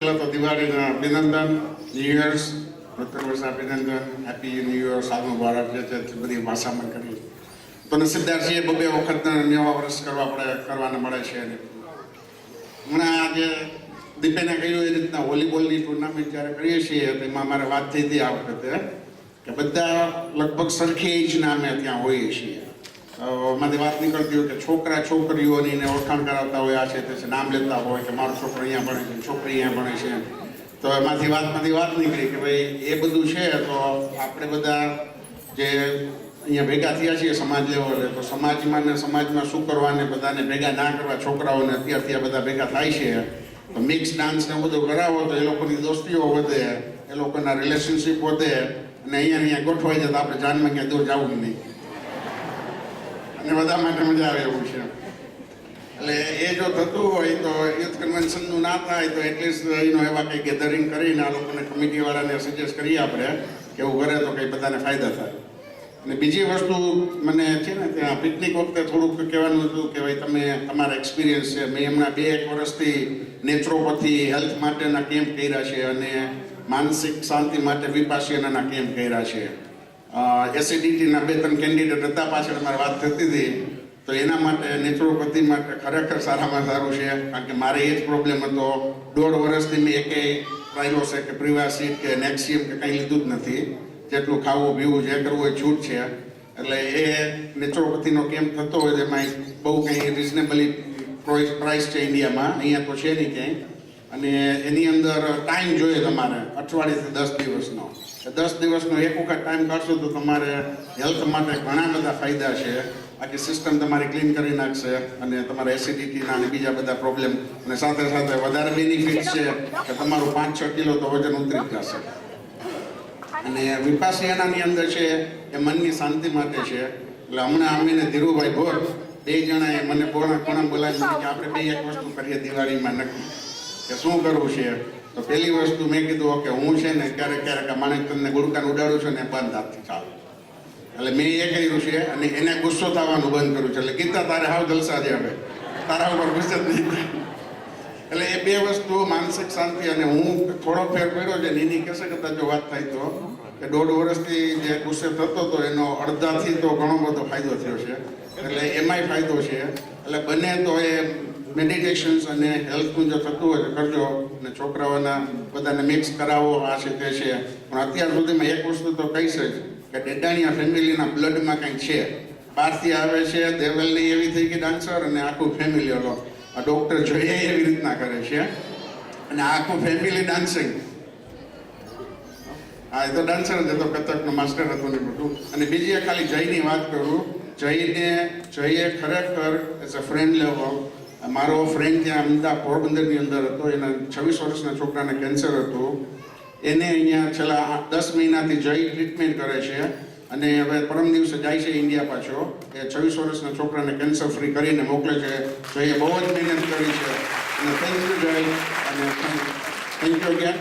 તો દિવાળીના અભિનંદન, ન્યૂ યર્સ, નૂતન વર્ષ અભિનંદન, હેપી ન્યૂ યર, સાલનું ભારત જે છે બધી ભાષામાં કરી તો નસીબદાર છીએ. બબે વખતના નવા વર્ષ કરવાના મળે છે. હમણાં આજે દીપેને કહ્યું એ રીતના વોલીબોલની ટુર્નામેન્ટ જ્યારે કરીએ છીએ તો એમાં અમારે વાત થઈ હતી આ વખતે કે બધા લગભગ સરખી એજના અમે ત્યાં હોઈએ છીએ. એમાંથી વાત નીકળતી હોય કે છોકરા છોકરીઓની ને ઓળખાણ કરાવતા હોય, આ છે તે છે, નામ લેતા હોય કે મારો છોકરો અહીંયા ભણે છે, છોકરી અહીંયા ભણે છે. તો એમાંથી વાત નીકળી કે ભાઈ એ બધું છે તો આપણે બધા જે અહીંયા ભેગા થયા છીએ સમાજ લેવલે, તો સમાજમાં શું કરવા ને બધાને ભેગા ના કરવા, છોકરાઓને અત્યારથી આ બધા ભેગા થાય છે તો મિક્સ ડાન્સ ને બધું કરાવો તો એ લોકોની દોસ્તીઓ વધે, એ લોકોના રિલેશનશીપ વધે અને અહીંયા ગોઠવાઈ જાય તો આપણે જાનમાં ક્યાં દૂર જવું નહીં અને બધા માટે મજા આવે એવું છે. એટલે એ જો થતું હોય તો યુથ કન્વેન્શનનું ના થાય તો એટલીસ્ટ એવા કંઈ ગેધરિંગ કરીને આ લોકોને કમિટીવાળાને સજેસ્ટ કરીએ આપણે કે એવું કરે તો કંઈ બધાને ફાયદા થાય. અને બીજી વસ્તુ મને છે ને ત્યાં પિકનિક વખતે થોડુંક કહેવાનું હતું કે ભાઈ તમે તમારા એક્સપિરિયન્સ છે. મેં હમણાં 2-1 વર્ષથી નેચરોપથી હેલ્થ માટેના કેમ્પ કર્યા છે અને માનસિક શાંતિ માટે વિપાસિયાના કેમ્પ કર્યા છે. એસિડિટીના 2-3 કેન્ડિડેટ હતા, પાછળ મારે વાત થતી હતી તો એના માટે નેચરોપથી માટે ખરેખર સારામાં સારું છે. કારણ કે મારે એ જ પ્રોબ્લેમ હતો. 1.5 વર્ષથી મેં એકેય ટ્રાયલોસેટ કે પ્રિવાસીટ કે નેક્સિયમ કે કંઈ લીધું જ નથી. જેટલું ખાવું પીવું જે કરવું હોય છૂટ છે. એટલે એ નેચરોપથીનો કેમ્પ થતો હોય એમાં બહુ કંઈ રિઝનેબલી પ્રાઇસ છે ઇન્ડિયામાં, અહીંયા તો છે નહીં ક્યાંય. અને એની અંદર ટાઈમ જોઈએ તમારે અઠવાડિયેથી 10 દિવસનો. 10 દિવસનો એક વખત ટાઈમ કાઢશો તો તમારે હેલ્થ માટે ઘણા બધા ફાયદા છે. આખી સિસ્ટમ તમારી ક્લીન કરી નાખશે અને તમારા એસિડિટીના અને બીજા બધા પ્રોબ્લેમ અને સાથે સાથે વધારે બેનિફિટ છે કે તમારું 5-6 કિલો તો વજન ઉતરી જશે. અને વિપાસિયાનાની અંદર છે એ મનની શાંતિ માટે છે. એટલે હમણાં અમે ને ધીરુભાઈ ભોર 2 જણાએ મને કોણા બોલાવી કે આપણે 2-1 વસ્તુ કરીએ દિવાળીમાં નક્કી કે શું કરવું છે. તો પહેલી વસ્તુ મેં કીધું કે હું છે ને ક્યારેક માણસ તમને ગુડકાન ઉડાડું છું ને બંધ હાથથી ચાલો. એટલે મેં એ કર્યું છે અને એને ગુસ્સો થવાનું બંધ કર્યું છે. એટલે ગીતા તારે હાવ જલસા છે, હવે તારા ઉપર ગુસ્સે જ નહીં. એટલે એ 2 વસ્તુ માનસિક શાંતિ અને હું થોડો ફેર પડ્યો છે. એની કહેશે કરતા જો વાત થાય તો કે 1.5 વર્ષથી જે ગુસ્સે થતો હતો એનો અડધાથી તો ઘણો બધો ફાયદો થયો છે. એટલે એમાંય ફાયદો છે. એટલે બને તો એ મેડિટેશન્સ અને હેલ્થનું જો થતું હોય તો કરજો અને છોકરાઓના બધાને મિક્સ કરાવો, આ છે તે છે. પણ અત્યાર સુધીમાં એક વસ્તુ તો કહીશ જ કે ડેડાણીયા ફેમિલીના બ્લડમાં કંઈક છે. બહારથી આવે છે, દેવલની એવી થઈ ગઈ ડાન્સર અને આખું ફેમિલી હલો આ ડૉક્ટર જોઈએ એવી રીતના કરે છે અને આખું ફેમિલી ડાન્સિંગ. હા, એ તો ડાન્સર જ હતો, કથકનો માસ્ટર હતો ને બધું. અને બીજી ખાલી જયની વાત કરું. જયે ખરેખર એઝ અ ફ્રેન્ડ લેવલ મારો ફ્રેન્ડ ત્યાં અમદાવાદ પોરબંદરની અંદર હતો. એના 26 વર્ષના છોકરાને કેન્સર હતું. એને અહીંયા છેલ્લા 10 મહિનાથી જય ટ્રીટમેન્ટ કરે છે અને હવે પરમ દિવસે જાય છે ઇન્ડિયા પાછો. એ 26 વર્ષના છોકરાને કેન્સર ફ્રી કરીને મોકલે છે. જયે બહુ જ મહેનત કરી છે અને થેન્ક યુ જય અને થેન્ક યુ અગેન.